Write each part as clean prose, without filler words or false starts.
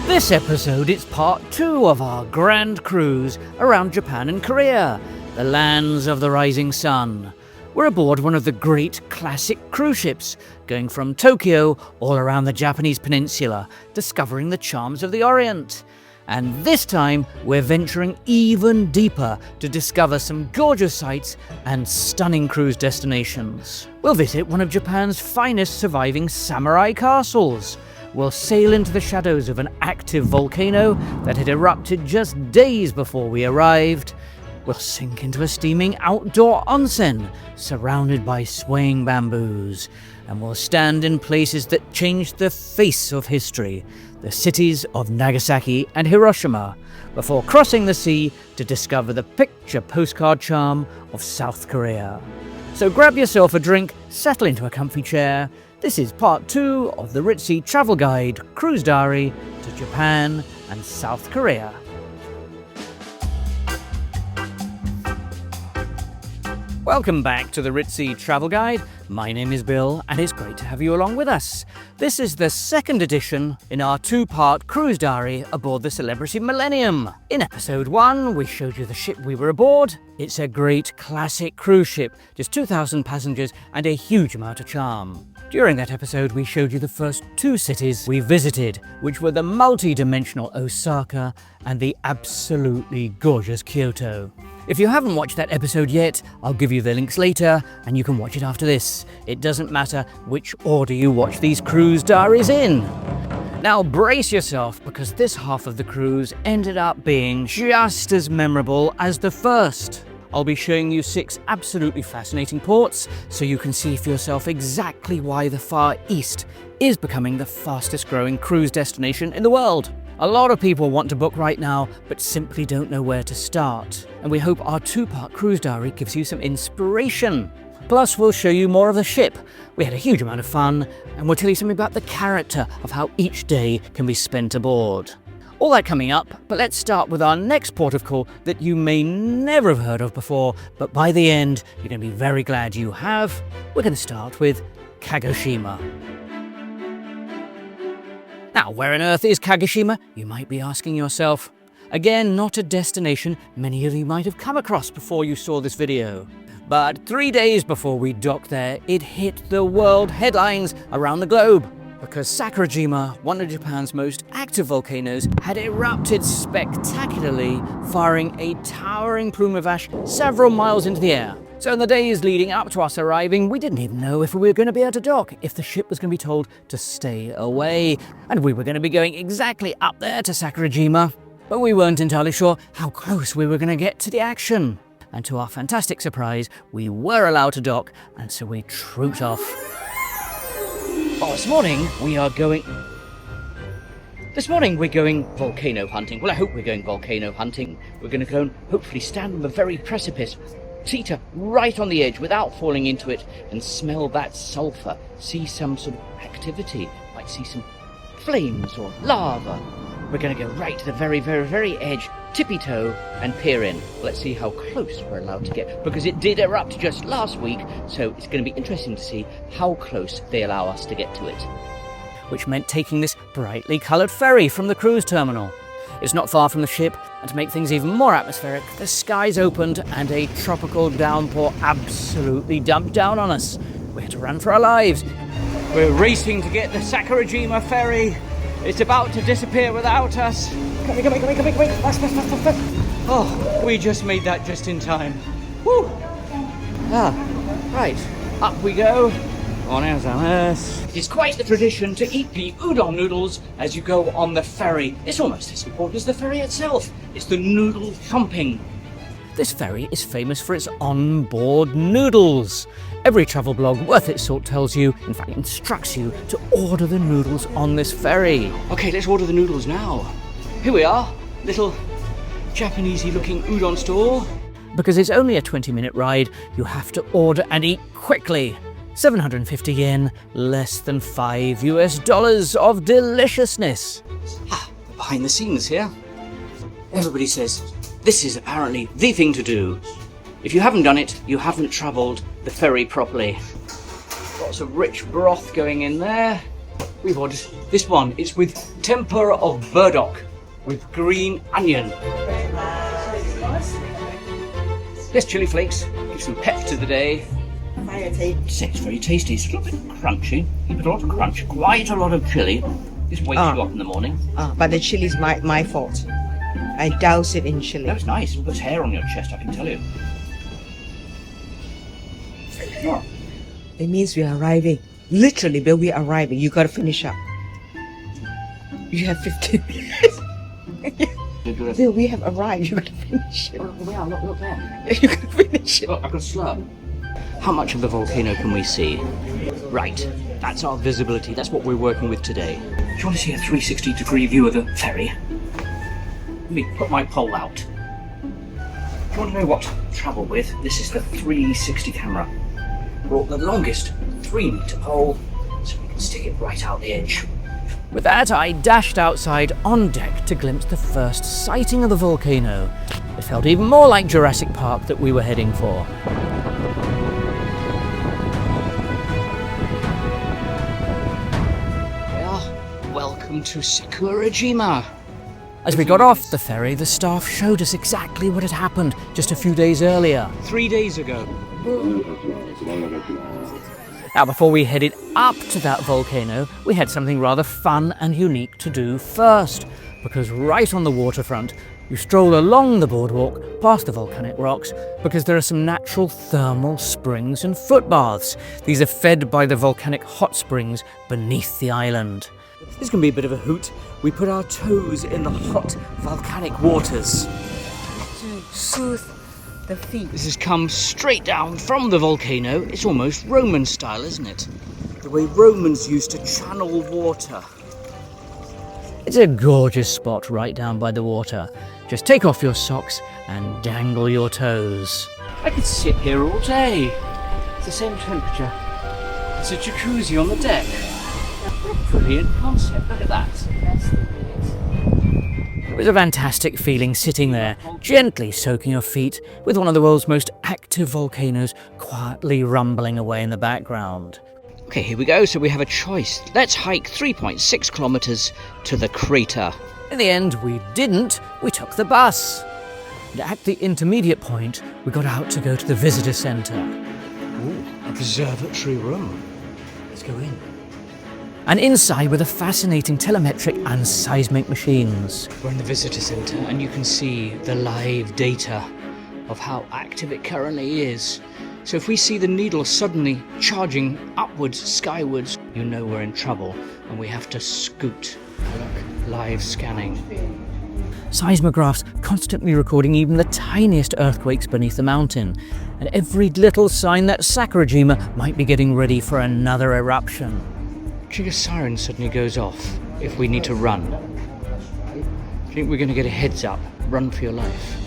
This episode is part 2 of our grand cruise around Japan and Korea, the lands of the rising sun. We're aboard one of the great classic cruise ships, going from Tokyo all around the Japanese peninsula, discovering the charms of the Orient. And this time, we're venturing even deeper to discover some gorgeous sights and stunning cruise destinations. We'll visit one of Japan's finest surviving samurai castles. We'll sail into the shadows of an active volcano that had erupted just days before we arrived. We'll sink into a steaming outdoor onsen, surrounded by swaying bamboos. And we'll stand in places that changed the face of history, the cities of Nagasaki and Hiroshima, before crossing the sea to discover the picture postcard charm of South Korea. So grab yourself a drink, settle into a comfy chair. This is part 2 of the Ritzy Travel Guide Cruise Diary to Japan and South Korea. Welcome back to the Ritzy Travel Guide. My name is Bill, and it's great to have you along with us. This is the second edition in our 2-part cruise diary aboard the Celebrity Millennium. In episode 1, we showed you the ship we were aboard. It's a great classic cruise ship, just 2,000 passengers and a huge amount of charm. During that episode, we showed you the first 2 cities we visited, which were the multi-dimensional Osaka and the absolutely gorgeous Kyoto. If you haven't watched that episode yet, I'll give you the links later, and you can watch it after this. It doesn't matter which order you watch these cruise diaries in. Now brace yourself, because this half of the cruise ended up being just as memorable as the first. I'll be showing you 6 absolutely fascinating ports, so you can see for yourself exactly why the Far East is becoming the fastest growing cruise destination in the world. A lot of people want to book right now, but simply don't know where to start. And we hope our 2-part cruise diary gives you some inspiration. Plus, we'll show you more of the ship. We had a huge amount of fun, and we'll tell you something about the character of how each day can be spent aboard. All that coming up, but let's start with our next port of call that you may never have heard of before, but by the end, you're going to be very glad you have. We're going to start with Kagoshima. Now, where on earth is Kagoshima? You might be asking yourself. Again, not a destination many of you might have come across before you saw this video. But 3 days before we docked there, it hit the world headlines around the globe, because Sakurajima, one of Japan's most active volcanoes, had erupted spectacularly, firing a towering plume of ash several miles into the air. So in the days leading up to us arriving, we didn't even know if we were going to be able to dock, if the ship was going to be told to stay away. And we were going to be going exactly up there to Sakurajima, but we weren't entirely sure how close we were going to get to the action. And to our fantastic surprise, we were allowed to dock, and so we trooped off. Well, this morning we're going volcano hunting. Well, I hope we're going volcano hunting. We're going to go and hopefully stand on the very precipice, teeter right on the edge without falling into it, and smell that sulphur, see some sort of activity, might see some flames or lava. We're going to go right to the very, very, very edge, tippy-toe, and peer in. Let's see how close we're allowed to get, because it did erupt just last week, so it's going to be interesting to see how close they allow us to get to it. Which meant taking this brightly coloured ferry from the cruise terminal. It's not far from the ship, and to make things even more atmospheric, the skies opened and a tropical downpour absolutely dumped down on us. We had to run for our lives. We're racing to get the Sakurajima ferry. It's about to disappear without us. Come here. Fast. Oh, we just made that just in time. Woo! Right, up we go. It is quite the tradition to eat the udon noodles as you go on the ferry. It's almost as important as the ferry itself. It's the noodle thumping. This ferry is famous for its on-board noodles. Every travel blog worth its salt tells you, in fact instructs you, to order the noodles on this ferry. Okay, let's order the noodles now. Here we are, little Japanesey looking udon store. Because it's only a 20-minute ride, you have to order and eat quickly. 750 yen, less than $5 of deliciousness. Behind the scenes here. Everybody says this is apparently the thing to do. If you haven't done it, you haven't travelled the ferry properly. Lots of rich broth going in there. We've ordered this one. It's with tempura of burdock with green onion. Yes, chili flakes. Give some pep to the day. It's very tasty. It's a little bit crunchy. You put a lot of crunch, quite a lot of chili. This wakes you up in the morning. But the chili is my fault. I douse it in chili. That was nice. It puts hair on your chest, I can tell you. Oh. It means we are arriving. Literally, but we are arriving. You gotta finish up. You have 15 minutes. Bill, we have arrived. You gotta finish it. Oh, yeah, look there. You gotta finish it. Look, I've got a slurp. How much of the volcano can we see? Right, that's our visibility. That's what we're working with today. Do you want to see a 360-degree view of the ferry? Let me put my pole out. Do you want to know what to travel with? This is the 360 camera. Brought the longest 3-meter pole so we can stick it right out the edge. With that, I dashed outside on deck to glimpse the first sighting of the volcano. It felt even more like Jurassic Park that we were heading for. Welcome to Sakurajima. As we got off the ferry, the staff showed us exactly what had happened just a few days earlier. 3 days ago. Now, before we headed up to that volcano, we had something rather fun and unique to do first, because right on the waterfront, you stroll along the boardwalk past the volcanic rocks because there are some natural thermal springs and footbaths. These are fed by the volcanic hot springs beneath the island. This can be a bit of a hoot. We put our toes in the hot volcanic waters. To soothe the feet. This has come straight down from the volcano. It's almost Roman style, isn't it? The way Romans used to channel water. It's a gorgeous spot right down by the water. Just take off your socks and dangle your toes. I could sit here all day. It's the same temperature. It's a jacuzzi on the deck. What a brilliant concept, look at that. It was a fantastic feeling sitting there, gently soaking your feet with one of the world's most active volcanoes quietly rumbling away in the background. Okay, here we go, so we have a choice. Let's hike 3.6 kilometers to the crater. In the end, we didn't. We took the bus. And at the intermediate point, we got out to go to the visitor centre. Ooh, observatory room. Let's go in. And inside were the fascinating telemetric and seismic machines. We're in the visitor centre and you can see the live data of how active it currently is. So if we see the needle suddenly charging upwards, skywards, you know we're in trouble and we have to scoot. Look, live scanning. Seismographs constantly recording even the tiniest earthquakes beneath the mountain, and every little sign that Sakurajima might be getting ready for another eruption. A siren suddenly goes off if we need to run. Do you think we're going to get a heads up? Run for your life.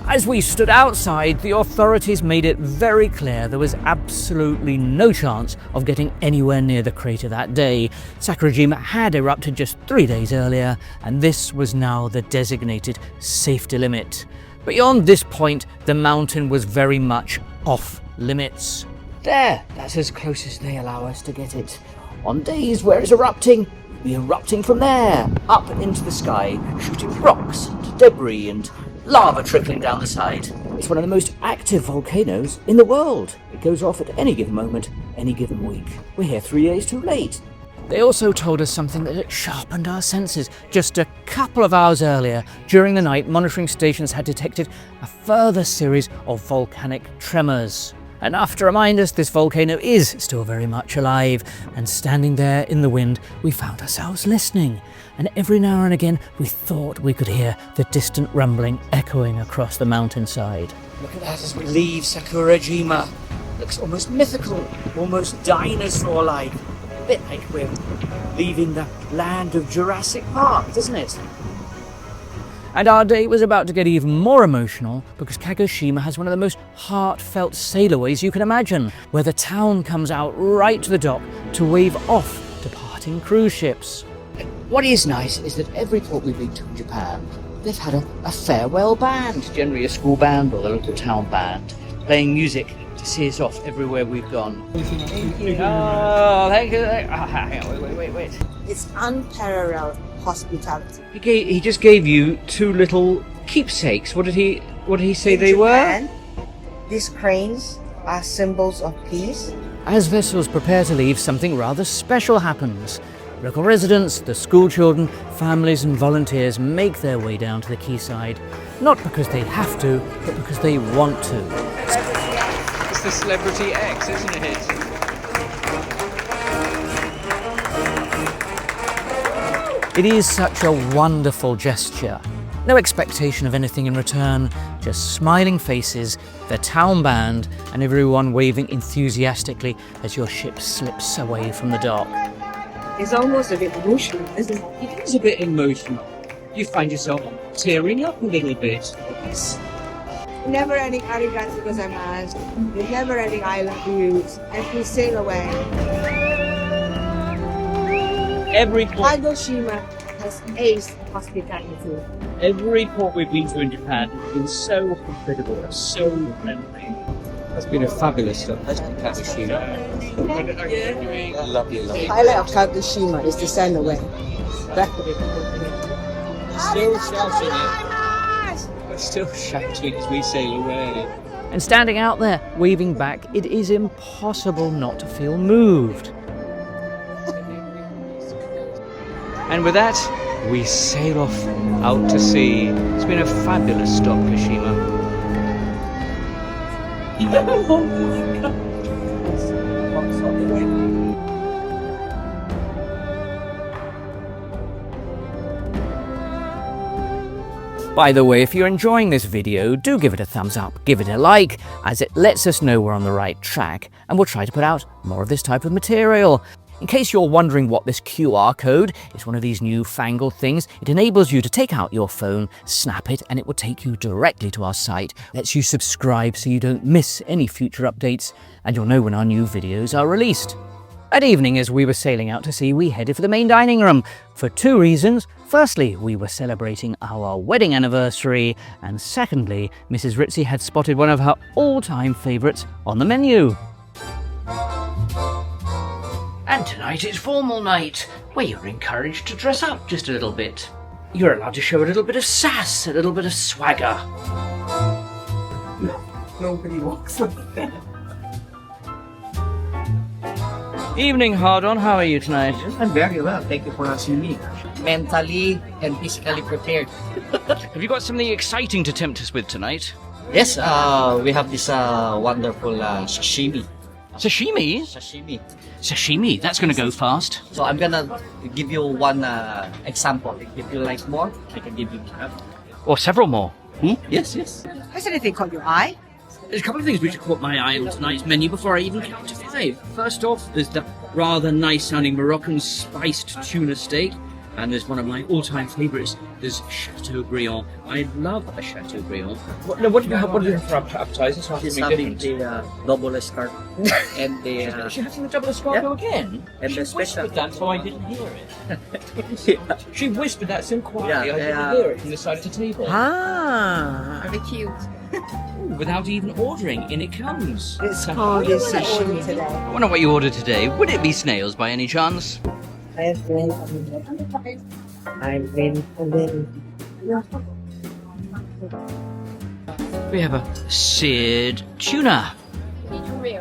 As we stood outside, the authorities made it very clear there was absolutely no chance of getting anywhere near the crater that day. Sakurajima had erupted just 3 days earlier, and this was now the designated safety limit. Beyond this point, the mountain was very much off limits. There, that's as close as they allow us to get it. On days where it's erupting, we'll be erupting from there, up into the sky, shooting rocks and debris and lava trickling down the side. It's one of the most active volcanoes in the world. It goes off at any given moment, any given week. We're here 3 days too late. They also told us something that had sharpened our senses. Just a couple of hours earlier, during the night, monitoring stations had detected a further series of volcanic tremors. Enough to remind us this volcano is still very much alive, and standing there in the wind, we found ourselves listening, and every now and again we thought we could hear the distant rumbling echoing across the mountainside. Look at that as we leave Sakurajima. Looks almost mythical, almost dinosaur-like. A bit like we're leaving the land of Jurassic Park, doesn't it? And our day was about to get even more emotional because Kagoshima has one of the most heartfelt sailaways you can imagine, where the town comes out right to the dock to wave off departing cruise ships. What is nice is that every port we've been to in Japan, they've had a farewell band, generally a school band or the local town band, playing music to see us off everywhere we've gone. Thank you. Oh, thank you. Hang on, wait. It's unparalleled hospitality. He just gave you two little keepsakes. What did he say In they Japan, these cranes are symbols of peace. As vessels prepare to leave, something rather special happens. Local residents, the school children, families and volunteers make their way down to the quayside, not because they have to, but because they want to. It's the Celebrity X, isn't it? It is such a wonderful gesture. No expectation of anything in return, just smiling faces, the town band, and everyone waving enthusiastically as your ship slips away from the dock. It's almost a bit emotional, isn't it? It is a bit emotional. You find yourself tearing up a little bit. Never ending arigato gozaimasu. The never ending I love yous. And we sail away. Every port Kagoshima has aced hospitality. Every port we've been to in Japan has been so hospitable, so friendly. It's been a fabulous stop. Kagoshima. Lovely. The highlight of Kagoshima is the Sailaway. We're still shouting as we sail away. And standing out there, waving back, it is impossible not to feel moved. And with that, we sail off out to sea. It's been a fabulous stop, Kashima. By the way, if you're enjoying this video, do give it a thumbs up, give it a like, as it lets us know we're on the right track, and we'll try to put out more of this type of material. In case you're wondering what this QR code is, one of these newfangled things. It enables you to take out your phone, snap it, and it will take you directly to our site. Lets you subscribe so you don't miss any future updates, and you'll know when our new videos are released. That evening, as we were sailing out to sea, we headed for the main dining room for two reasons. Firstly, we were celebrating our wedding anniversary, and secondly, Mrs. Ritzy had spotted one of her all-time favourites on the menu. And tonight is formal night, where you're encouraged to dress up just a little bit. You're allowed to show a little bit of sass, a little bit of swagger. Nobody walks like that. Evening, Hardon. How are you tonight? I'm very well, thank you for asking me. Mentally and physically prepared. Have you got something exciting to tempt us with tonight? Yes, we have this wonderful sashimi. Sashimi? Sashimi. Sashimi, that's going to go fast. So I'm gonna give you one example. If you like more, I can give you. Or several more. Yes, yes. Has anything caught your eye? There's a couple of things which caught my eye on tonight's menu before I even count to 5. First off, there's the rather nice-sounding Moroccan spiced tuna steak, and there's one of my all-time favourites. There's Chateaubriand. I love a Chateaubriand. What do you have for appetizers? She's having the double escargot and the Is she having the double escargot again? and She the special. whispered that so I didn't hear it. She whispered that so quietly I didn't Yeah. hear it from the side of the table. Ah, Very cute. Without even ordering, in it comes. it's called this sashimi today. I wonder what you ordered today. Would it be snails by any chance? I've been. We have a seared tuna. Thank you.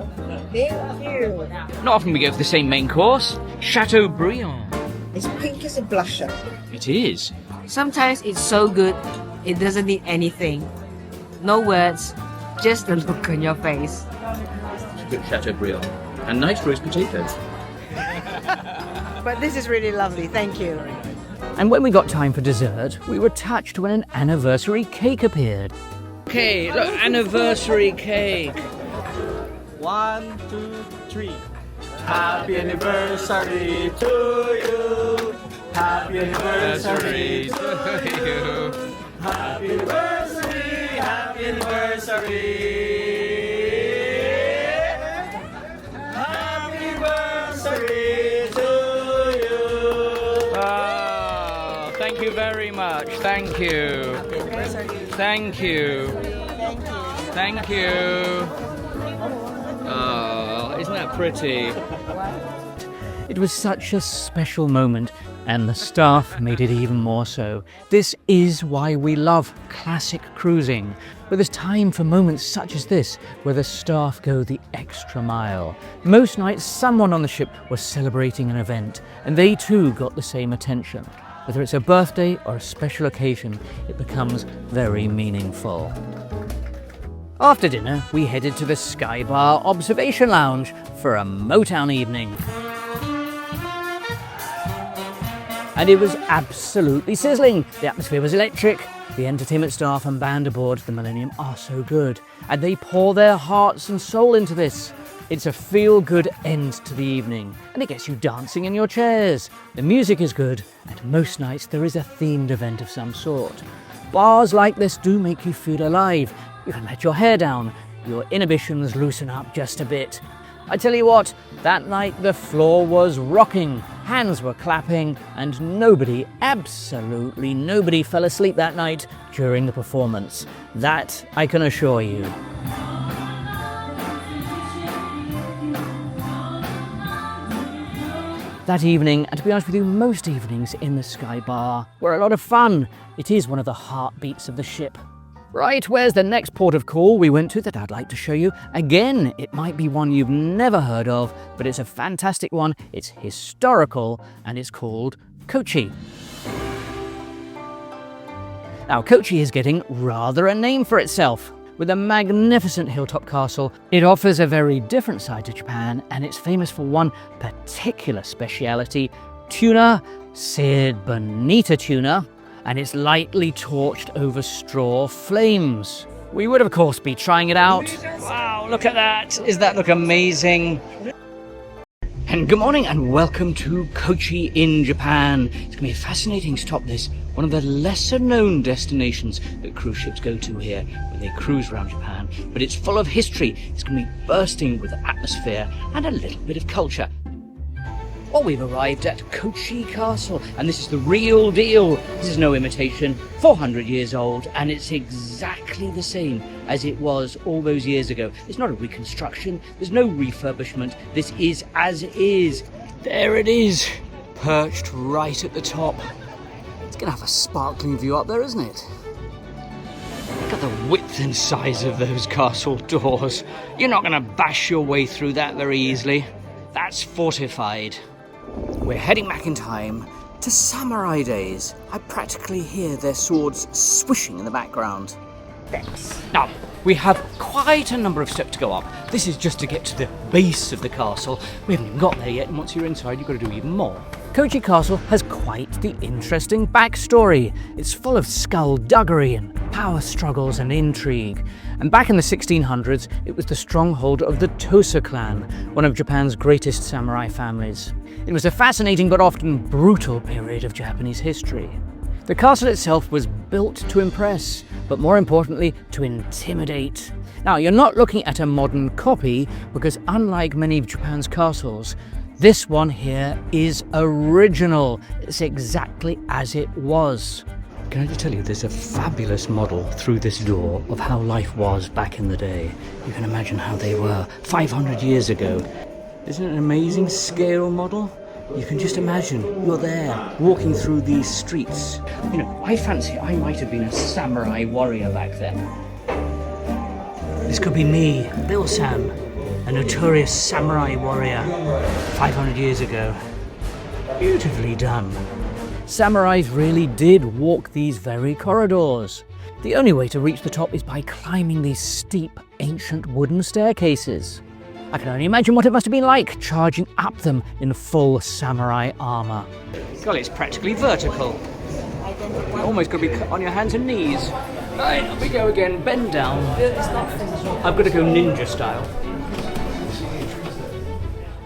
Not often we go for the same main course. Chateaubriand. It's pink as a blusher. It is. Sometimes it's so good, it doesn't need anything. No words, just the look on your face. Good Chateaubriand. And nice roast potatoes. But this is really lovely. Thank you. And when we got time for dessert, we were touched when an anniversary cake appeared. Okay, look, anniversary cake. 1, 2, 3. Happy anniversary to you. Happy anniversary to you. Happy anniversary. Happy anniversary. Happy anniversary to you. Oh, thank you very much. Thank you. Thank you. Thank you. Oh, isn't that pretty? It was such a special moment, and the staff made it even more so. This is why we love classic cruising, but there's time for moments such as this, where the staff go the extra mile. Most nights, someone on the ship was celebrating an event, and they too got the same attention. Whether it's a birthday or a special occasion, it becomes very meaningful. After dinner, we headed to the Sky Bar Observation Lounge for a Motown evening. And it was absolutely sizzling. The atmosphere was electric. The entertainment staff and band aboard the Millennium are so good, and they pour their hearts and soul into this. It's a feel-good end to the evening, and it gets you dancing in your chairs. The music is good, and most nights there is a themed event of some sort. Bars like this do make you feel alive. You can let your hair down, your inhibitions loosen up just a bit. I tell you what, that night the floor was rocking, hands were clapping, and nobody, absolutely nobody fell asleep that night during the performance. That I can assure you. That evening, and to be honest with you, most evenings in the Sky Bar were a lot of fun. It is one of the heartbeats of the ship. Right, where's the next port of call we went to that I'd like to show you? Again, it might be one you've never heard of, but it's a fantastic one. It's historical, and it's called Kochi. Now, Kochi is getting rather a name for itself. With a magnificent hilltop castle, it offers a very different side to Japan, and it's famous for one particular speciality, tuna, seared bonita tuna, and it's lightly torched over straw flames. We would, of course, be trying it out. Wow, look at that! Does that look amazing? And good morning and welcome to Kochi in Japan. It's going to be fascinating to top this. One of the lesser known destinations that cruise ships go to here when they cruise around Japan. But it's full of history. It's going to be bursting with atmosphere and a little bit of culture. Well, we've arrived at Kochi Castle, and this is the real deal. This is no imitation, 400 years old, and it's exactly the same as it was all those years ago. It's not a reconstruction, there's no refurbishment, this is as is. There it is, perched right at the top. It's gonna have a sparkling view up there, isn't it? Look at the width and size of those castle doors. You're not gonna bash your way through that very easily. That's fortified. We're heading back in time to samurai days. I practically hear their swords swishing in the background. Now, we have quite a number of steps to go up. This is just to get to the base of the castle. We haven't even got there yet, and once you're inside, you've got to do even more. Kochi Castle has quite the interesting backstory. It's full of skullduggery and power struggles and intrigue. And back in the 1600s, it was the stronghold of the Tosa clan, one of Japan's greatest samurai families. It was a fascinating but often brutal period of Japanese history. The castle itself was built to impress, but more importantly, to intimidate. Now, you're not looking at a modern copy, because unlike many of Japan's castles, this one here is original. It's exactly as it was. Can I just tell you, there's a fabulous model through this door of how life was back in the day. You can imagine how they were 500 years ago. Isn't it an amazing scale model? You can just imagine you're there, walking through these streets. You know, I fancy I might have been a samurai warrior back then. This could be me, Bill Sam, a notorious samurai warrior 500 years ago. Beautifully done. Samurais really did walk these very corridors. The only way to reach the top is by climbing these steep, ancient wooden staircases. I can only imagine what it must have been like charging up them in full samurai armour. God, it's practically vertical. You almost got to be on your hands and knees. Right, up we go again, bend down. I've got to go ninja style.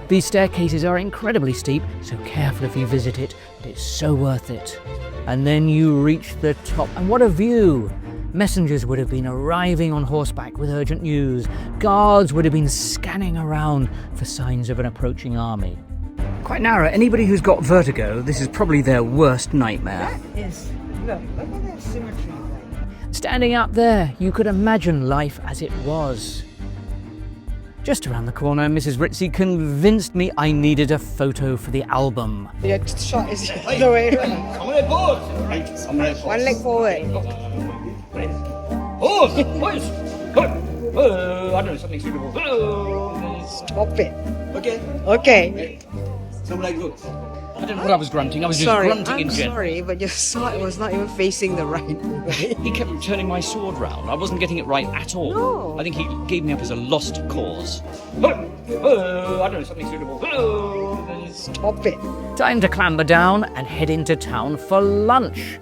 These staircases are incredibly steep, so careful if you visit it, but it's so worth it. And then you reach the top, and what a view! Messengers would have been arriving on horseback with urgent news. Guards would have been scanning around for signs of an approaching army. Quite narrow. Anybody who's got vertigo, this is probably their worst nightmare. That is, look at that symmetry. Standing up there, you could imagine life as it was. Just around the corner, Mrs. Ritzy convinced me I needed a photo for the album. Your shot is the other way around. One leg forward. I don't know, something suitable. Stop it. Okay. Okay. Something good. I don't know what I was grunting. I was just Sorry, grunting in I'm general. sorry, but your sword was not even facing the right way. He kept turning my sword round. I wasn't getting it right at all. No. I think he gave me up as a lost cause. I don't know, something suitable. Stop it. Time to clamber down and head into town for lunch.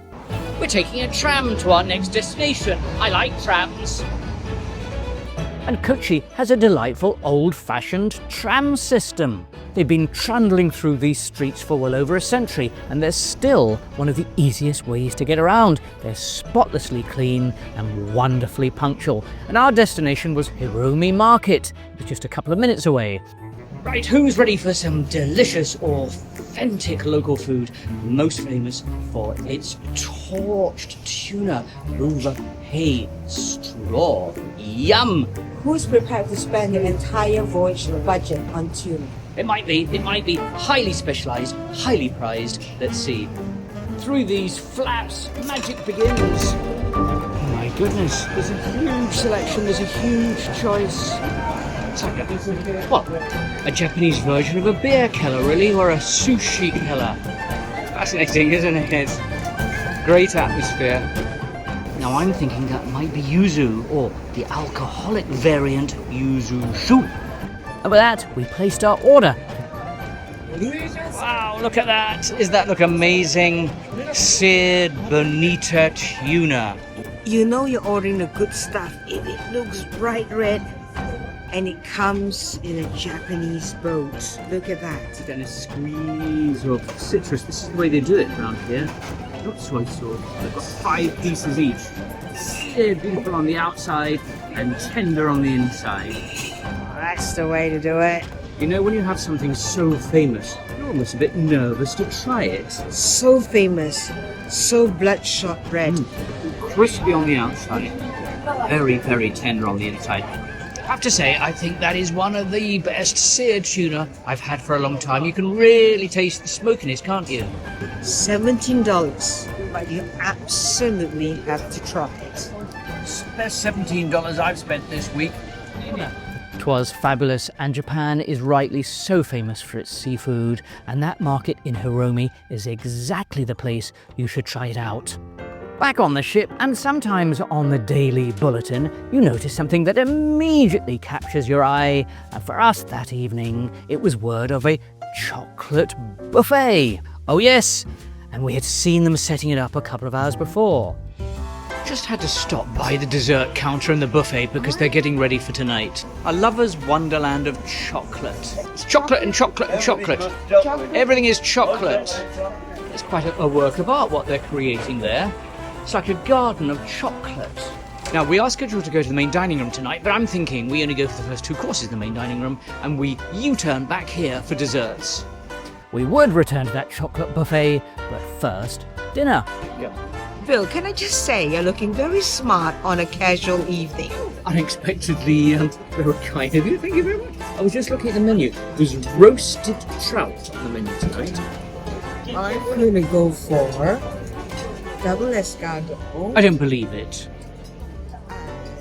We're taking a tram to our next destination. I like trams. And Kochi has a delightful old-fashioned tram system. They've been trundling through these streets for well over a century, and they're still one of the easiest ways to get around. They're spotlessly clean and wonderfully punctual. And our destination was Hirome Market. It was just a couple of minutes away. Right, who's ready for some delicious, authentic local food, most famous for its torched tuna over hay straw? Yum! Who's prepared to spend the entire voyage budget on tuna? It might be highly specialised, highly prized. Let's see. Through these flaps, magic begins. Oh my goodness, there's a huge selection, there's a huge choice. It's like a Japanese version of a beer keller, really, or a sushi keller. Fascinating, isn't it? Great atmosphere. Now I'm thinking that might be yuzu, or the alcoholic variant yuzu shu. And with that, we placed our order. Wow, look at that! Does that look amazing? Seared bonita tuna. You know you're ordering the good stuff if it looks bright red and it comes in a Japanese boat. Look at that. Then a squeeze of citrus. This is the way they do it around here. Not soy sauce. They've got 5 pieces each. Seared beautiful on the outside and tender on the inside. That's the way to do it. You know, when you have something so famous, you're almost a bit nervous to try it. So famous, so bloodshot red. Crispy on the outside, very, very tender on the inside. I have to say, I think that is one of the best seared tuna I've had for a long time. You can really taste the smokiness, can't you? $17, but you absolutely have to try it. Best $17 I've spent this week. 'Twas fabulous, and Japan is rightly so famous for its seafood, and that market in Hirome is exactly the place you should try it out. Back on the ship, and sometimes on the daily bulletin, you notice something that immediately captures your eye, and for us that evening, it was word of a chocolate buffet. Oh yes, and we had seen them setting it up a couple of hours before. Just had to stop by the dessert counter and the buffet because they're getting ready for tonight. A lover's wonderland of chocolate. It's chocolate and chocolate and chocolate. Everything is chocolate. It's quite a work of art what they're creating there. It's like a garden of chocolate. Now, we are scheduled to go to the main dining room tonight, but I'm thinking we only go for the first 2 courses in the main dining room and we U-turn back here for desserts. We would return to that chocolate buffet, but first, dinner. Bill, can I just say you're looking very smart on a casual evening. Unexpectedly very kind of you, thank you very much. I was just looking at the menu. There's roasted trout on the menu tonight. I'm going to go for double escargot. I don't believe it.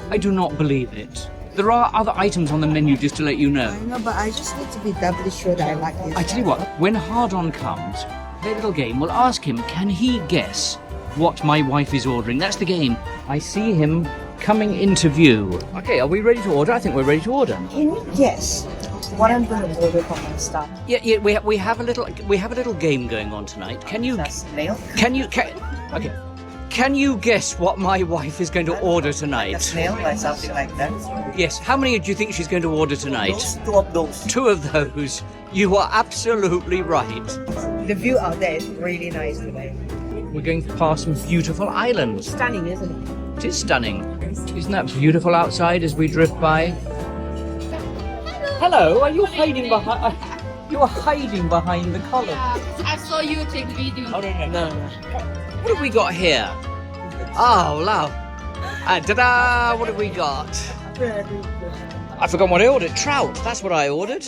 I do not believe it. There are other items on the menu, just to let you know. I know, but I just need to be doubly sure that I like this. I tell you what, when hard-on comes, their little game will ask him, can he guess what my wife is ordering? That's the game. I see him coming into view. Okay, are we ready to order? I think we're ready to order. Can you guess what I'm going to order for my stuff? Yeah, we have a little game going on tonight. Can you Can you guess what my wife is going to order tonight? Snail or something like that. Yes, how many do you think she's going to order tonight? 2 of those. 2 of those. You are absolutely right. The view out there is really nice today. We're going past some beautiful islands. Stunning, isn't it? It is stunning. Isn't that beautiful outside as we drift by? Hello, are you hiding behind? You are hiding behind the column. I saw you take video. Oh, no. What have we got here? Oh, love. Ta-da! What have we got? I forgot what I ordered. Trout. That's what I ordered.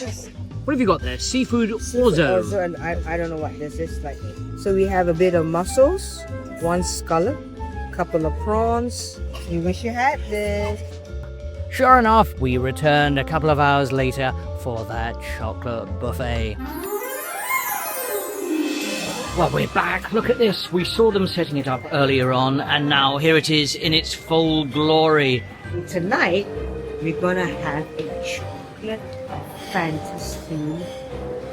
What have you got there? Seafood orzo. Also, and I don't know what this is like. So we have a bit of mussels, one scallop, couple of prawns. You wish you had this. Sure enough, we returned a couple of hours later for that chocolate buffet. Well, we're back. Look at this. We saw them setting it up earlier on, and now here it is in its full glory. Tonight, we're gonna have a chocolate fantasy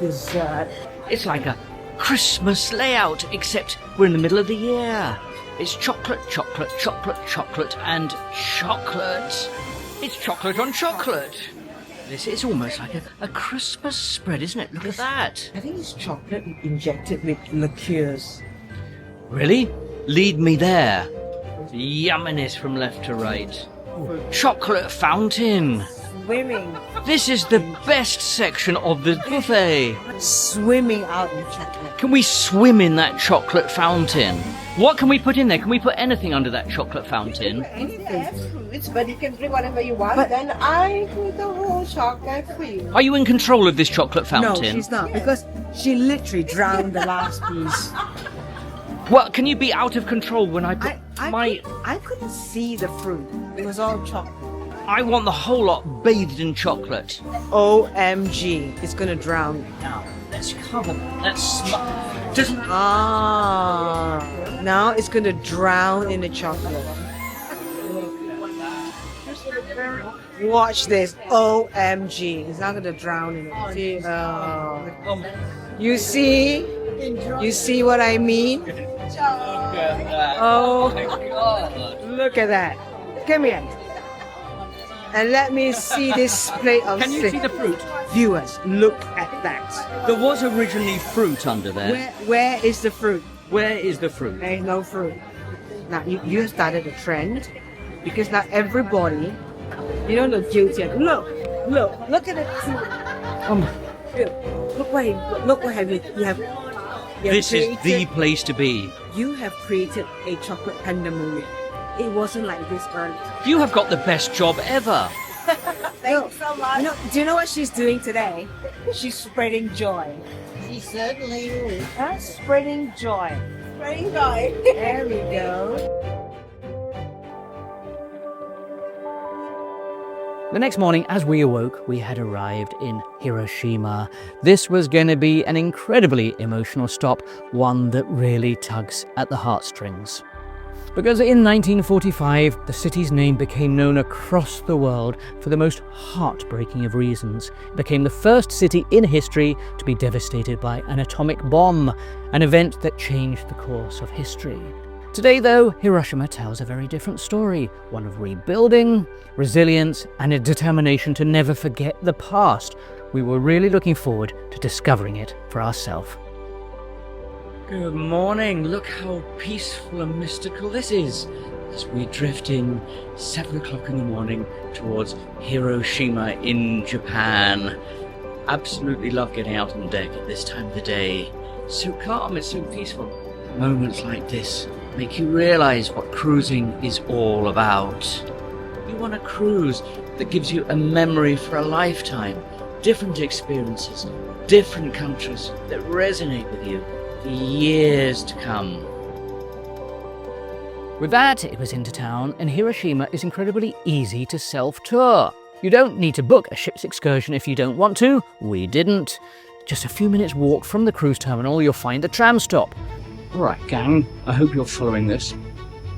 dessert. It's like a Christmas layout, except we're in the middle of the year. It's chocolate, chocolate, chocolate, chocolate, and chocolate. It's chocolate on chocolate. This is almost like a Christmas spread, isn't it? Look at that. I think it's chocolate injected with liqueurs. Really? Lead me there. Yumminess from left to right. Chocolate fountain. Swimming. This is the best section of the buffet. Swimming out in chocolate. Can we swim in that chocolate fountain? What can we put in there? Can we put anything under that chocolate fountain? Fruits, but you can drink whatever you want. But then I put the whole chocolate for you. Are you in control of this chocolate fountain? No, she's not, because she literally drowned the last piece. What, can you be out of control when I put I couldn't see the fruit. It was all chocolate. I want the whole lot bathed in chocolate. OMG. It's gonna drown. Now, let's cover that. Let's now it's gonna drown in the chocolate. Watch this. OMG. It's not gonna drown in it. You see? You see what I mean? Oh, look at that. Come here. And let me see this plate of Can you see the fruit? Viewers, look at that. There was originally fruit under there. Where is the fruit? Where is the fruit? There is no fruit. Now, you started a trend, because now everybody, you don't look guilty. Look at it. Look what have you have. This is the place to be. You have created a chocolate pandemonium. It wasn't like this earlier. You have got the best job ever. Thanks so much. No, do you know what she's doing today? She's spreading joy. She certainly is. Spreading joy. Spreading joy. There we go. The next morning, as we awoke, we had arrived in Hiroshima. This was going to be an incredibly emotional stop, one that really tugs at the heartstrings. Because in 1945, the city's name became known across the world for the most heartbreaking of reasons. It became the first city in history to be devastated by an atomic bomb, an event that changed the course of history. Today, though, Hiroshima tells a very different story, one of rebuilding, resilience, and a determination to never forget the past. We were really looking forward to discovering it for ourselves. Good morning. Look how peaceful and mystical this is as we drift in 7 o'clock in the morning towards Hiroshima in Japan. Absolutely love getting out on deck at this time of the day. So calm, it's so peaceful. Moments like this make you realize what cruising is all about. You want a cruise that gives you a memory for a lifetime, different experiences, different countries that resonate with you for years to come. With that, it was into town, and Hiroshima is incredibly easy to self-tour. You don't need to book a ship's excursion if you don't want to. We didn't. Just a few minutes walk from the cruise terminal, you'll find the tram stop. Right, gang, I hope you're following this.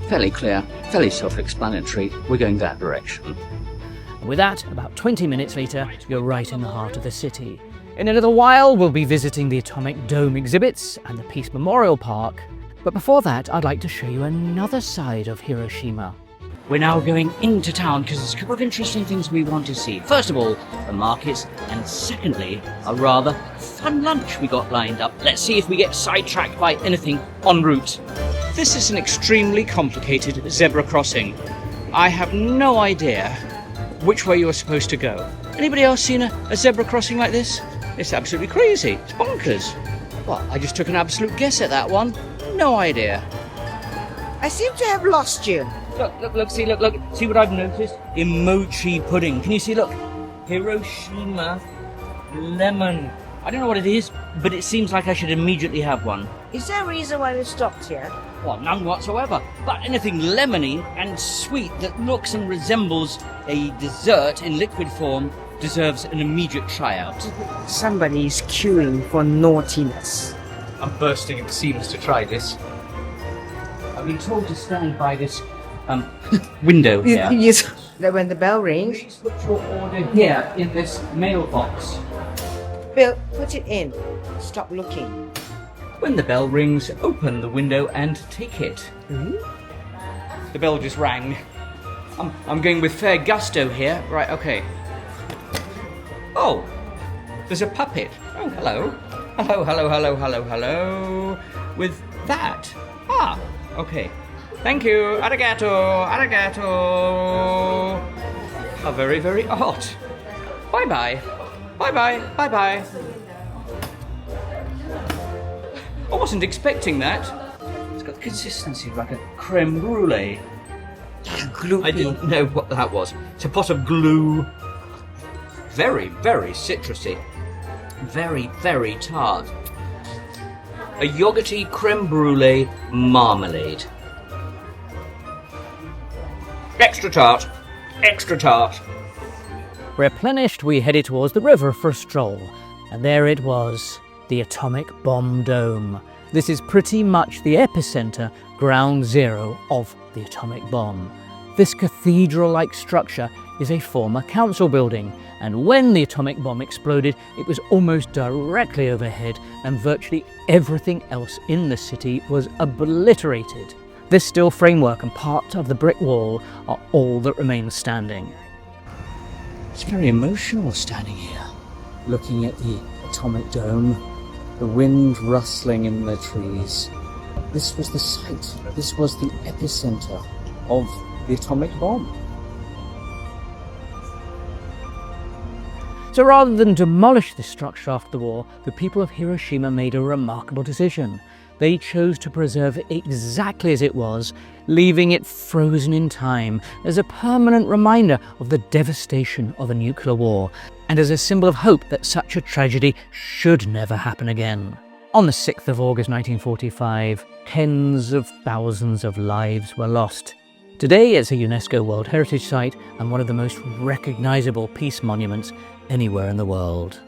Fairly clear, fairly self-explanatory. We're going that direction. With that, about 20 minutes later, you're right in the heart of the city. In a little while, we'll be visiting the Atomic Dome exhibits and the Peace Memorial Park. But before that, I'd like to show you another side of Hiroshima. We're now going into town because there's a couple of interesting things we want to see. First of all, the markets, and secondly, a rather fun lunch we got lined up. Let's see if we get sidetracked by anything en route. This is an extremely complicated zebra crossing. I have no idea which way you're supposed to go. Anybody else seen a zebra crossing like this? It's absolutely crazy. It's bonkers. Well, I just took an absolute guess at that one. No idea. I seem to have lost you. Look, see what I've noticed? Omochi pudding. Can you see, look? Hiroshima lemon. I don't know what it is, but it seems like I should immediately have one. Is there a reason why we stopped here? Well, none whatsoever. But anything lemony and sweet that looks and resembles a dessert in liquid form deserves an immediate tryout. Somebody is queuing for naughtiness. I'm bursting at the seams to try this. I've been told to stand by this window here. Yes. That when the bell rings, Please put your order here in this mailbox. Bill, put it in. Stop looking. When the bell rings, open the window and take it. The bell just rang. I'm going with fair gusto here. Right, okay. Oh, there's a puppet. Oh, hello. Hello, hello, hello, hello, hello. With that. Ah, okay. Thank you. Arigato, arigato. How very, very odd. Bye-bye. Bye-bye, bye-bye. I wasn't expecting that. It's got the consistency of like a creme brulee. Glue. I didn't know what that was. It's a pot of glue. Very, very citrusy. Very, very tart. A yogurty creme brulee marmalade. Extra tart. Extra tart. Replenished, we headed towards the river for a stroll. And there it was, the atomic bomb dome. This is pretty much the epicenter, ground zero of the atomic bomb. This cathedral-like structure is a former council building, and when the atomic bomb exploded, it was almost directly overhead, and virtually everything else in the city was obliterated. This steel framework and part of the brick wall are all that remains standing. It's very emotional standing here, looking at the atomic dome, the wind rustling in the trees. This was the site, this was the epicenter of the atomic bomb. So rather than demolish this structure after the war, the people of Hiroshima made a remarkable decision. They chose to preserve it exactly as it was, leaving it frozen in time as a permanent reminder of the devastation of a nuclear war, and as a symbol of hope that such a tragedy should never happen again. On the 6th of August 1945, tens of thousands of lives were lost. Today it's a UNESCO World Heritage Site and one of the most recognizable peace monuments anywhere in the world.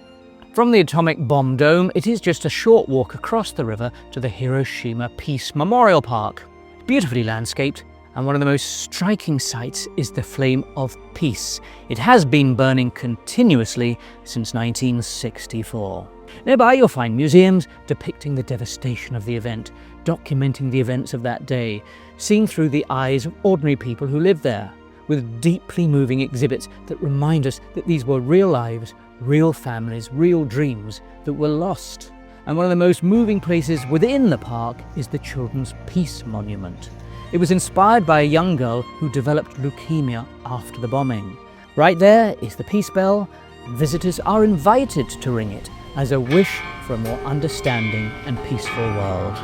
From the atomic bomb dome, it is just a short walk across the river to the Hiroshima Peace Memorial Park. Beautifully landscaped, and one of the most striking sights is the Flame of Peace. It has been burning continuously since 1964. Nearby you'll find museums depicting the devastation of the event, documenting the events of that day, seen through the eyes of ordinary people who live there, with deeply moving exhibits that remind us that these were real lives, real families, real dreams that were lost. And one of the most moving places within the park is the Children's Peace Monument. It was inspired by a young girl who developed leukemia after the bombing. Right there is the peace bell. Visitors are invited to ring it as a wish for a more understanding and peaceful world.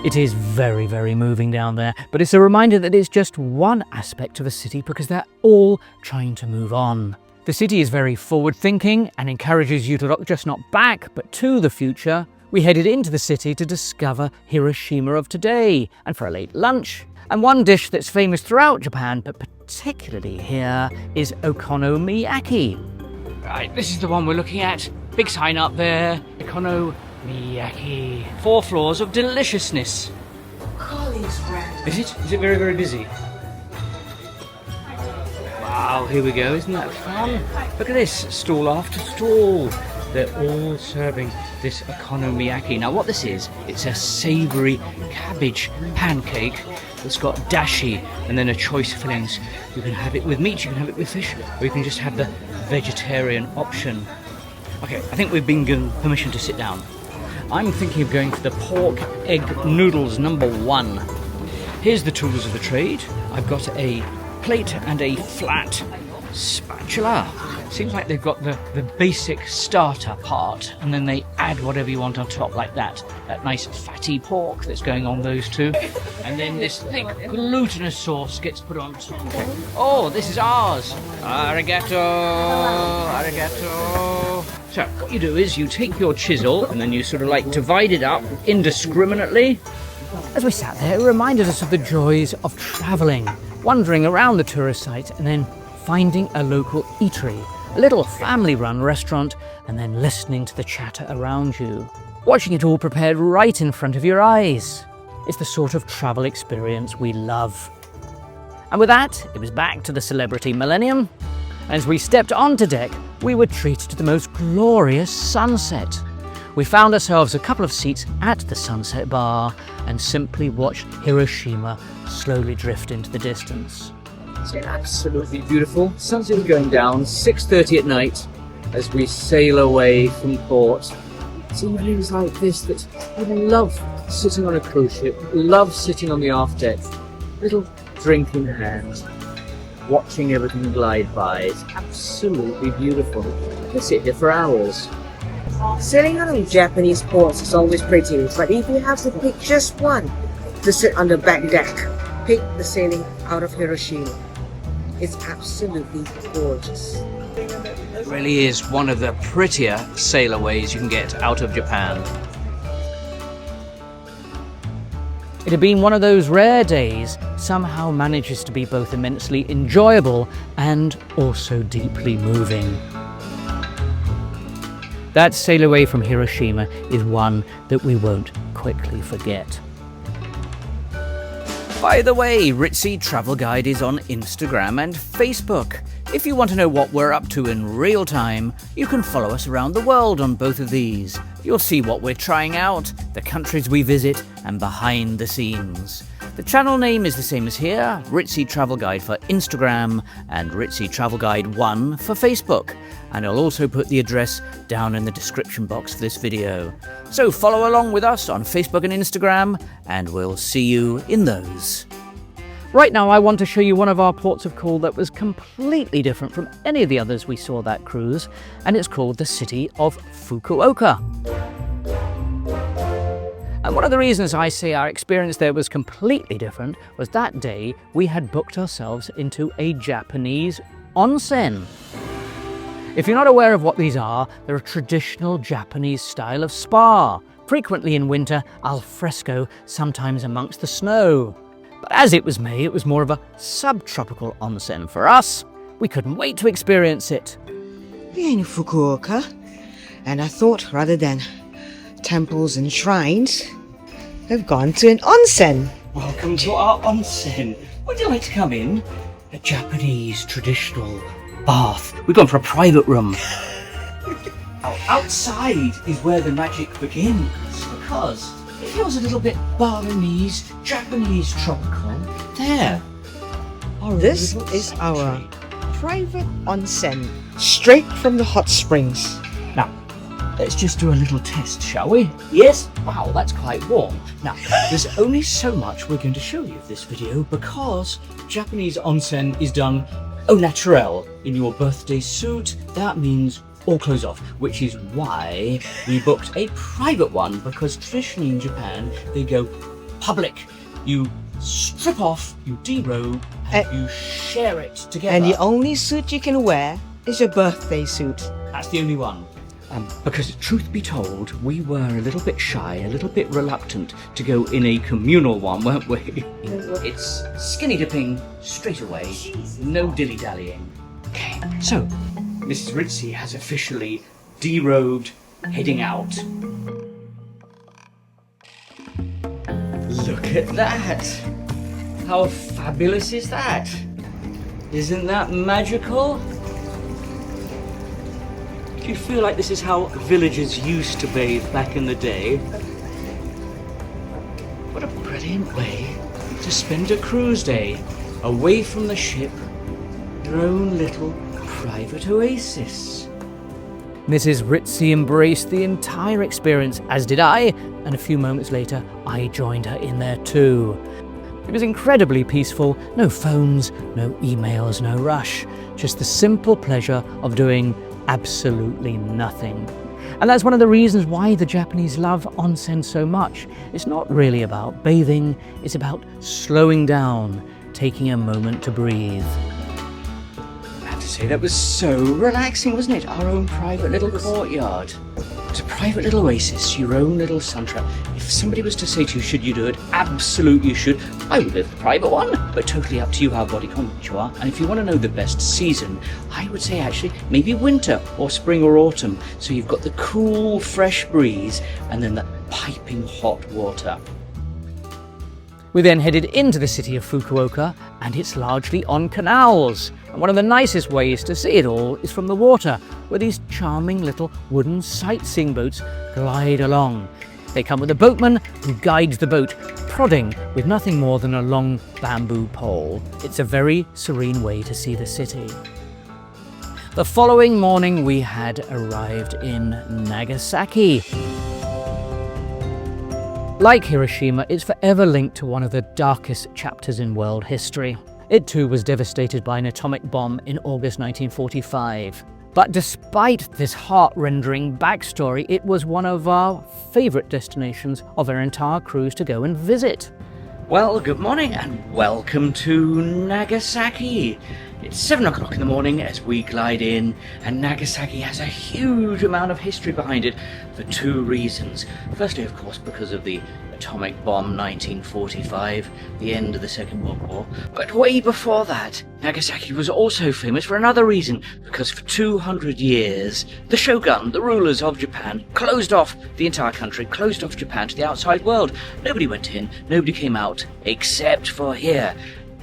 It is very, very moving down there, but it's a reminder that it's just one aspect of a city because they're all trying to move on. The city is very forward-thinking and encourages you to look just not back, but to the future. We headed into the city to discover Hiroshima of today, and for a late lunch. And one dish that's famous throughout Japan, but particularly here, is Okonomiyaki. Right, this is the one we're looking at. Big sign up there, Okonomiyaki. 4 floors of deliciousness. Collins brand. Is it? Is it very, very busy? Wow, here we go. Isn't that fun? Look at this, stall after stall. They're all serving this okonomiyaki. Now what this is, it's a savoury cabbage pancake that's got dashi and then a choice of fillings. You can have it with meat, you can have it with fish, or you can just have the vegetarian option. Okay, I think we've been given permission to sit down. I'm thinking of going for the pork egg noodles #1. Here's the tools of the trade. I've got a plate and a flat spatula. Seems like they've got the basic starter part, and then they add whatever you want on top, like that nice fatty pork that's going on those two. And then this thick glutinous sauce gets put on top. Oh, this is ours. Arigato, arigato. So what you do is you take your chisel and then you sort of like divide it up indiscriminately. As we sat there, it reminded us of the joys of travelling, wandering around the tourist site and then finding a local eatery, a little family-run restaurant, and then listening to the chatter around you, watching it all prepared right in front of your eyes. It's the sort of travel experience we love. And with that, it was back to the Celebrity Millennium. As we stepped onto deck, we were treated to the most glorious sunset. We found ourselves a couple of seats at the sunset bar and simply watched Hiroshima slowly drift into the distance. It's absolutely beautiful. Sunset is going down, 6:30 at night, as we sail away from port. It's evenings like this that we love sitting on a cruise ship, love sitting on the aft deck, little drink in hand, watching everything glide by. It's absolutely beautiful. I could sit here for hours. Sailing on Japanese ports is always pretty, but if you have to pick just one to sit on the back deck, pick the sailing out of Hiroshima. It's absolutely gorgeous. It really is one of the prettier Sailaways you can get out of Japan. It had been one of those rare days, somehow manages to be both immensely enjoyable and also deeply moving. That sail away from Hiroshima is one that we won't quickly forget. By the way, Ritzy Travel Guide is on Instagram and Facebook. If you want to know what we're up to in real time, you can follow us around the world on both of these. You'll see what we're trying out, the countries we visit, and behind the scenes. The channel name is the same as here, Ritzy Travel Guide for Instagram and Ritzy Travel Guide 1 for Facebook. And I'll also put the address down in the description box for this video. So follow along with us on Facebook and Instagram, and we'll see you in those. Right now I want to show you one of our ports of call that was completely different from any of the others we saw that cruise, and it's called the city of Fukuoka. And one of the reasons I say our experience there was completely different was that day we had booked ourselves into a Japanese onsen. If you're not aware of what these are, they're a traditional Japanese style of spa, frequently in winter, al fresco, sometimes amongst the snow. But as it was May, it was more of a subtropical onsen for us. We couldn't wait to experience it. We're in Fukuoka, and I thought rather than temples and shrines, we've gone to an onsen. Welcome to our onsen. Would you like to come in? A Japanese traditional bath. We've gone for a private room. Now, outside is where the magic begins, because it feels a little bit Balinese, Japanese tropical. There. This is our private onsen, straight from the hot springs. Now, let's just do a little test, shall we? Yes? Wow, that's quite warm. Now, there's only so much we're going to show you of this video because Japanese onsen is done au naturel. In your birthday suit, that means all clothes off, which is why we booked a private one, because traditionally in Japan, they go public. You strip off, you derobe, and you share it together. And the only suit you can wear is your birthday suit. That's the only one. Because truth be told, we were a little bit shy, a little bit reluctant to go in a communal one, weren't we? It's skinny dipping straight away, no dilly-dallying. Okay, so Mrs. Ritzy has officially derobed, heading out. Look at that! How fabulous is that? Isn't that magical? Do you feel like this is how villagers used to bathe back in the day? What a brilliant way to spend a cruise day, away from the ship, your own little private oasis. Mrs. Ritzy embraced the entire experience, as did I, and a few moments later I joined her in there too. It was incredibly peaceful, no phones, no emails, no rush, just the simple pleasure of doing absolutely nothing. And that's one of the reasons why the Japanese love onsen so much. It's not really about bathing, it's about slowing down, taking a moment to breathe. I have to say, that was so relaxing, wasn't it? Our own private little courtyard. It's a private little oasis, your own little suntrap. If somebody was to say to you, should you do it? Absolutely you should. I would live the private one, but totally up to you how body confident you are. And if you want to know the best season, I would say actually maybe winter or spring or autumn. So you've got the cool, fresh breeze and then the piping hot water. We then headed into the city of Fukuoka, and it's largely on canals. And one of the nicest ways to see it all is from the water, where these charming little wooden sightseeing boats glide along. They come with a boatman who guides the boat, prodding with nothing more than a long bamboo pole. It's a very serene way to see the city. The following morning we had arrived in Nagasaki. Like Hiroshima, it's forever linked to one of the darkest chapters in world history. It too was devastated by an atomic bomb in August 1945. But despite this heart-rending backstory, it was one of our favourite destinations of our entire cruise to go and visit. Well, good morning and welcome to Nagasaki. It's 7 o'clock in the morning as we glide in, and Nagasaki has a huge amount of history behind it for two reasons. Firstly, of course, because of the atomic bomb 1945, the end of the Second World War. But way before that, Nagasaki was also famous for another reason, because for 200 years, the shogun, the rulers of Japan, closed off the entire country, closed off Japan to the outside world. Nobody went in, nobody came out, except for here.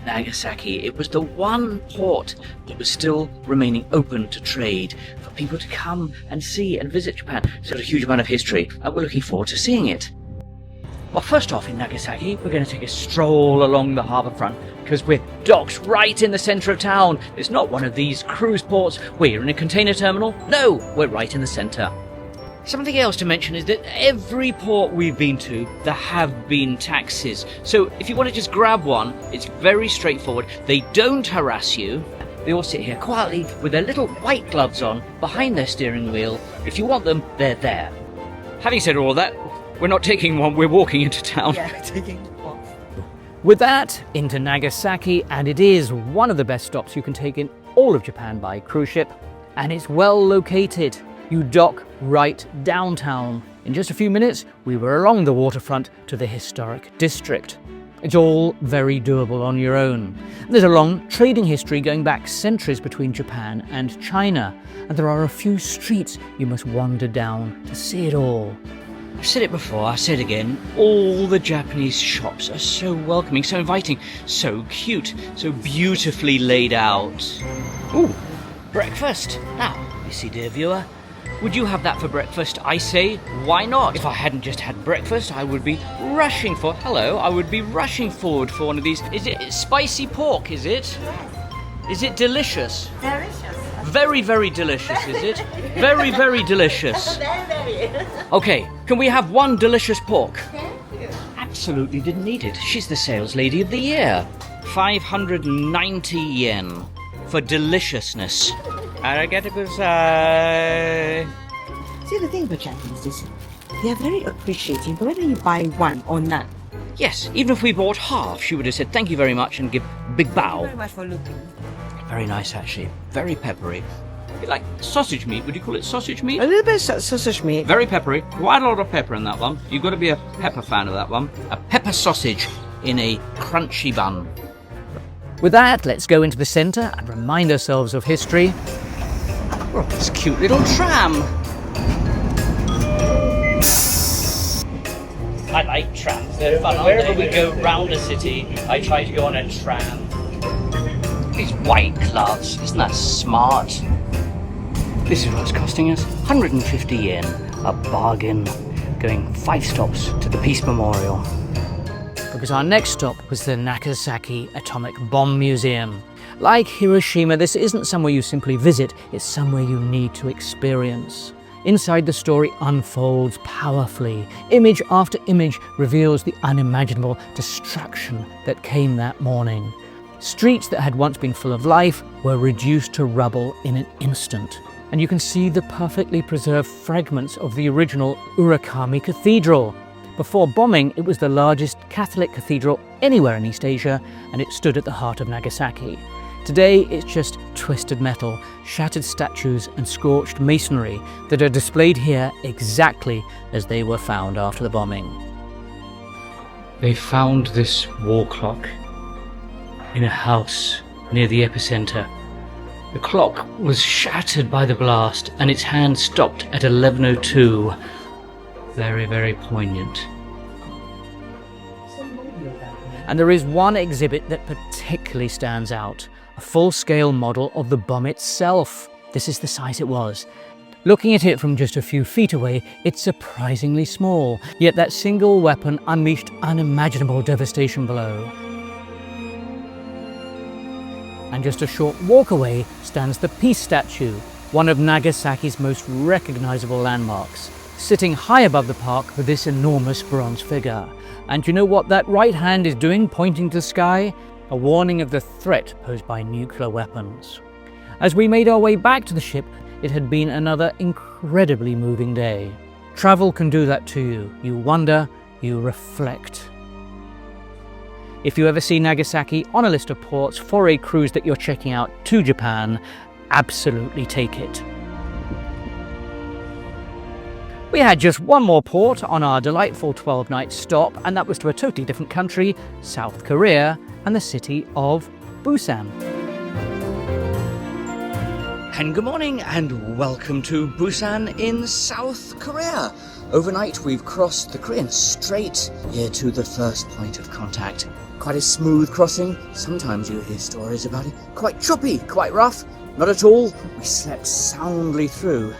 Nagasaki. It was the one port that was still remaining open to trade for people to come and see and visit Japan. It's got a huge amount of history, and we're looking forward to seeing it. Well, first off in Nagasaki, we're going to take a stroll along the harbour front because we're docked right in the centre of town. It's not one of these cruise ports where you're in a container terminal. No, we're right in the centre. Something else to mention is that every port we've been to, there have been taxis. So if you want to just grab one, it's very straightforward. They don't harass you. They all sit here quietly with their little white gloves on behind their steering wheel. If you want them, they're there. Having said all that, we're not taking one, we're walking into town. Yeah, taking one. With that, into Nagasaki, and it is one of the best stops you can take in all of Japan by cruise ship, and it's well located. You dock right downtown. In just a few minutes, we were along the waterfront to the historic district. It's all very doable on your own. There's a long trading history going back centuries between Japan and China, and there are a few streets you must wander down to see it all. I've said it before, I'll say it again, all the Japanese shops are so welcoming, so inviting, so cute, so beautifully laid out. Ooh, breakfast. Now, you see, dear viewer, would you have that for breakfast? I say, why not? If I hadn't just had breakfast, I would be rushing for... Hello, I would be rushing forward for one of these. Is it spicy pork, is it? Yes. Is it delicious? Delicious. Very, very delicious, is it? Very, very delicious. Very. Okay, can we have one delicious pork? Thank you. Absolutely didn't need it. She's the sales lady of the year. 590 yen for deliciousness. Arigato gozai. See, the thing about Japanese is they are very appreciative whether you buy one or none. Yes, even if we bought half, she would have said thank you very much and give a big Thank you bow. very much for looking. Very nice, actually. Very peppery. A bit like sausage meat. Would you call it sausage meat? A little bit sausage meat. Very peppery. Quite a lot of pepper in that one. You've got to be a pepper fan of that one. A pepper sausage in a crunchy bun. With that, let's go into the centre and remind ourselves of history. We're on this cute little tram. I like trams. They're fun. Wherever we go round a city, I try to go on a tram. These white gloves, isn't that smart? This is what it's costing us. 150 yen, a bargain. Going 5 stops to the Peace Memorial. Because our next stop was the Nagasaki Atomic Bomb Museum. Like Hiroshima, this isn't somewhere you simply visit, it's somewhere you need to experience. Inside, the story unfolds powerfully. Image after image reveals the unimaginable destruction that came that morning. Streets that had once been full of life were reduced to rubble in an instant. And you can see the perfectly preserved fragments of the original Urakami Cathedral. Before bombing, it was the largest Catholic cathedral anywhere in East Asia, and it stood at the heart of Nagasaki. Today, it's just twisted metal, shattered statues and scorched masonry that are displayed here exactly as they were found after the bombing. They found this wall clock in a house near the epicenter. The clock was shattered by the blast and its hand stopped at 11:02. Very, very poignant. And there is one exhibit that particularly stands out. A full-scale model of the bomb itself. This is the size it was. Looking at it from just a few feet away, it's surprisingly small, yet that single weapon unleashed unimaginable devastation below. And just a short walk away stands the Peace Statue, one of Nagasaki's most recognizable landmarks, sitting high above the park with this enormous bronze figure. And you know what that right hand is doing, pointing to the sky? A warning of the threat posed by nuclear weapons. As we made our way back to the ship, it had been another incredibly moving day. Travel can do that to you. You wonder, you reflect. If you ever see Nagasaki on a list of ports for a cruise that you're checking out to Japan, absolutely take it. We had just one more port on our delightful 12-night stop, and that was to a totally different country, South Korea, and the city of Busan. And good morning and welcome to Busan in South Korea. Overnight we've crossed the Korean Strait here to the first point of contact. Quite a smooth crossing. Sometimes you hear stories about it. Quite choppy, quite rough. Not at all. We slept soundly through.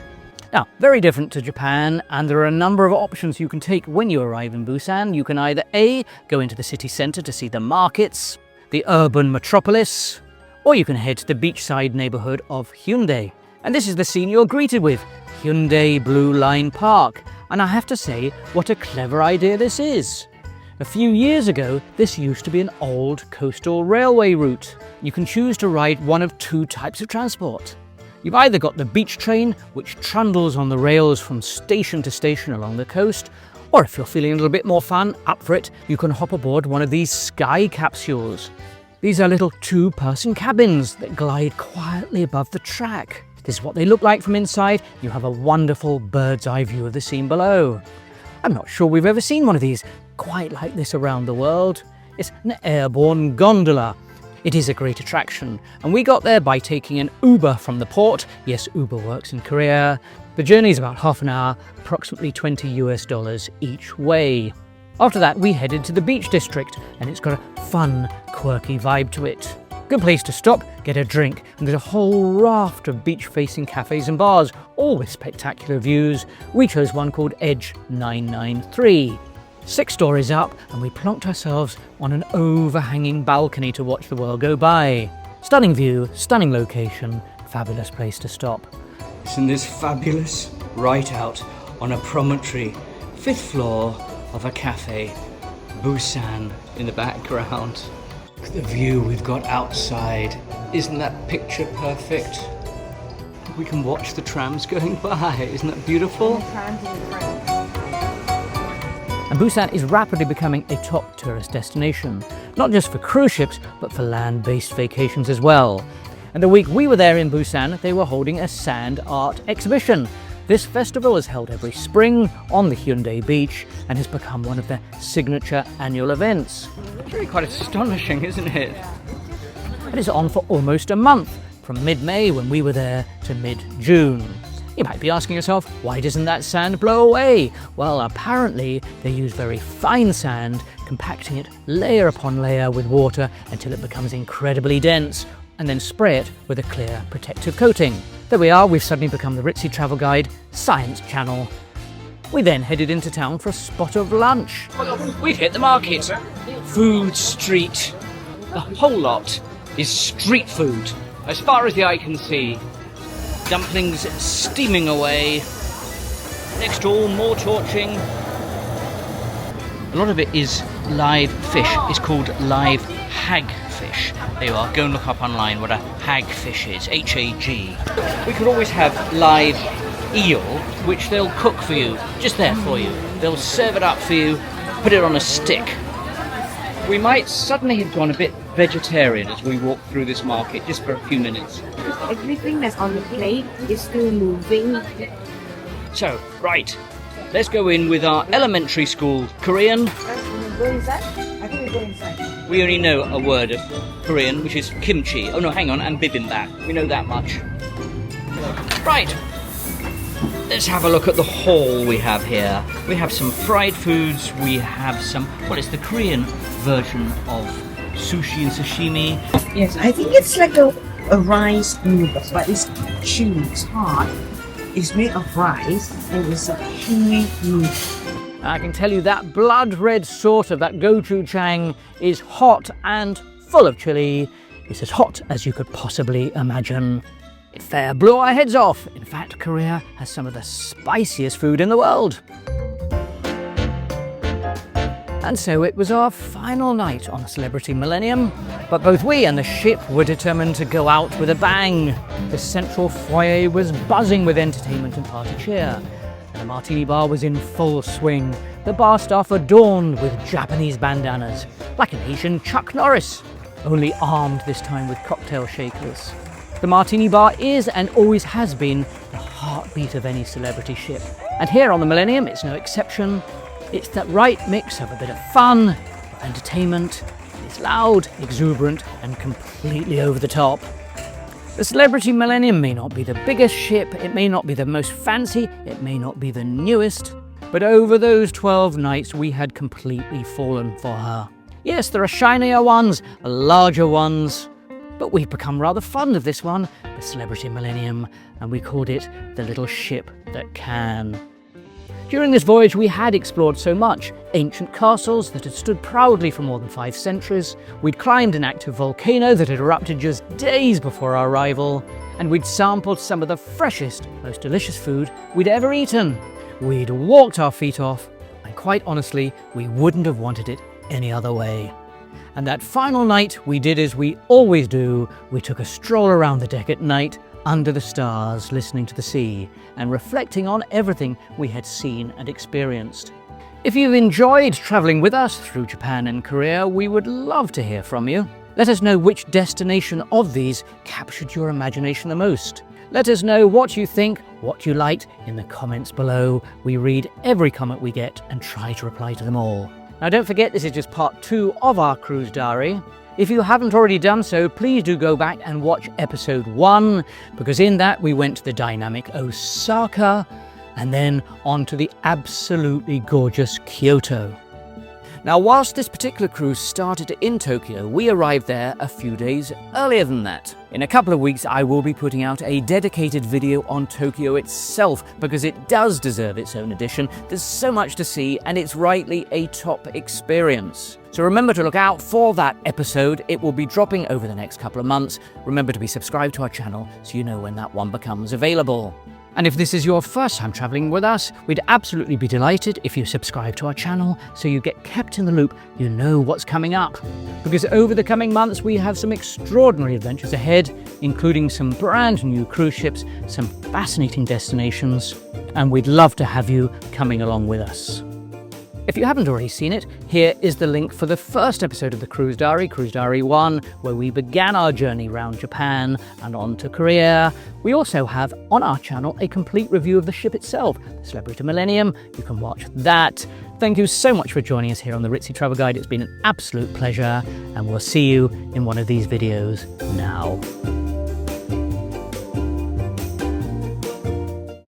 Now, very different to Japan, and there are a number of options you can take when you arrive in Busan. You can either A, go into the city centre to see the markets, the urban metropolis, or you can head to the beachside neighbourhood of Haeundae. And this is the scene you're greeted with, Haeundae Blue Line Park. And I have to say, what a clever idea this is. A few years ago, this used to be an old coastal railway route. You can choose to ride one of two types of transport. You've either got the beach train, which trundles on the rails from station to station along the coast, or if you're feeling a little bit more fun, up for it, you can hop aboard one of these sky capsules. These are little two-person cabins that glide quietly above the track. This is what they look like from inside. You have a wonderful bird's eye view of the scene below. I'm not sure we've ever seen one of these quite like this around the world. It's an airborne gondola. It is a great attraction, and we got there by taking an Uber from the port. Yes, Uber works in Korea. The journey is about half an hour, approximately $20 each way. After that, we headed to the beach district, and it's got a fun, quirky vibe to it. Good place to stop, get a drink, and there's a whole raft of beach-facing cafes and bars, all with spectacular views. We chose one called Edge 993. 6 stories up, and we plonked ourselves on an overhanging balcony to watch the world go by. Stunning view, stunning location, fabulous place to stop. Isn't this fabulous? Right out on a promontory, 5th floor of a cafe, Busan in the background. Look at the view we've got outside. Isn't that picture perfect? We can watch the trams going by. Isn't that beautiful? And Busan is rapidly becoming a top tourist destination, not just for cruise ships, but for land-based vacations as well. And the week we were there in Busan, they were holding a sand art exhibition. This festival is held every spring on the Haeundae beach and has become one of their signature annual events. It's really quite astonishing, isn't it? It is on for almost a month, from mid-May when we were there to mid-June. You might be asking yourself, why doesn't that sand blow away? Well, apparently they use very fine sand, compacting it layer upon layer with water until it becomes incredibly dense, and then spray it with a clear protective coating. There we are, we've suddenly become the Ritzy travel guide, Science Channel. We then headed into town for a spot of lunch. We've hit the market. Food street. The whole lot is street food, as far as the eye can see. Dumplings steaming away, Next stall, more torching. A lot of it is live fish. It's called live hagfish. There you are. Go and look up online what a hagfish is. H-A-G. We could always have live eel, which they'll cook for you, just there for you. They'll serve it up for you, put it on a stick. We might suddenly have gone a bit vegetarian as we walk through this market, just for a few minutes. Everything that's on the plate is still moving. So, right, let's go in with our elementary school Korean. Go inside? I think we go inside. We only know a word of Korean, which is kimchi. Oh no, hang on, and bibimbap. We know that much. Right, let's have a look at the haul we have here. We have some fried foods, we have some, well, it's the Korean version of sushi and sashimi. Yes, I think it's like a rice noodle, but it's chewy, it's hard. It's made of rice and it's a chewy noodle. I can tell you that blood red sauce of that gochujang is hot and full of chili. It's as hot as you could possibly imagine. It fair blew our heads off. In fact, Korea has some of the spiciest food in the world. And so it was our final night on Celebrity Millennium, but both we and the ship were determined to go out with a bang. The central foyer was buzzing with entertainment and party cheer. And the Martini Bar was in full swing. The bar staff adorned with Japanese bandanas, like an Asian Chuck Norris, only armed this time with cocktail shakers. The Martini Bar is and always has been the heartbeat of any celebrity ship. And here on the Millennium, it's no exception. It's that right mix of a bit of fun, of entertainment. It's loud, exuberant, and completely over the top. The Celebrity Millennium may not be the biggest ship, it may not be the most fancy, it may not be the newest, but over those 12 nights we had completely fallen for her. Yes, there are shinier ones, larger ones, but we've become rather fond of this one, the Celebrity Millennium, and we called it the little ship that can. During this voyage we had explored so much. Ancient castles that had stood proudly for more than 5 centuries, we'd climbed an active volcano that had erupted just days before our arrival, and we'd sampled some of the freshest, most delicious food we'd ever eaten. We'd walked our feet off, and quite honestly, we wouldn't have wanted it any other way. And that final night we did as we always do, we took a stroll around the deck at night, under the stars, listening to the sea, and reflecting on everything we had seen and experienced. If you've enjoyed travelling with us through Japan and Korea, we would love to hear from you. Let us know which destination of these captured your imagination the most. Let us know what you think, what you liked in the comments below. We read every comment we get and try to reply to them all. Now don't forget, this is just part 2 of our cruise diary. If you haven't already done so, please do go back and watch episode 1, because in that we went to the dynamic Osaka and then on to the absolutely gorgeous Kyoto. Now, whilst this particular cruise started in Tokyo, we arrived there a few days earlier than that. In a couple of weeks, I will be putting out a dedicated video on Tokyo itself, because it does deserve its own edition. There's so much to see, and it's rightly a top experience. So remember to look out for that episode. It will be dropping over the next couple of months. Remember to be subscribed to our channel so you know when that one becomes available. And if this is your first time travelling with us, we'd absolutely be delighted if you subscribe to our channel so you get kept in the loop, you know what's coming up. Because over the coming months we have some extraordinary adventures ahead, including some brand new cruise ships, some fascinating destinations, and we'd love to have you coming along with us. If you haven't already seen it, here is the link for the first episode of the Cruise Diary, Cruise Diary 1, where we began our journey around Japan and on to Korea. We also have on our channel a complete review of the ship itself, the Celebrity Millennium. You can watch that. Thank you so much for joining us here on the Ritzy Travel Guide. It's been an absolute pleasure, and we'll see you in one of these videos now.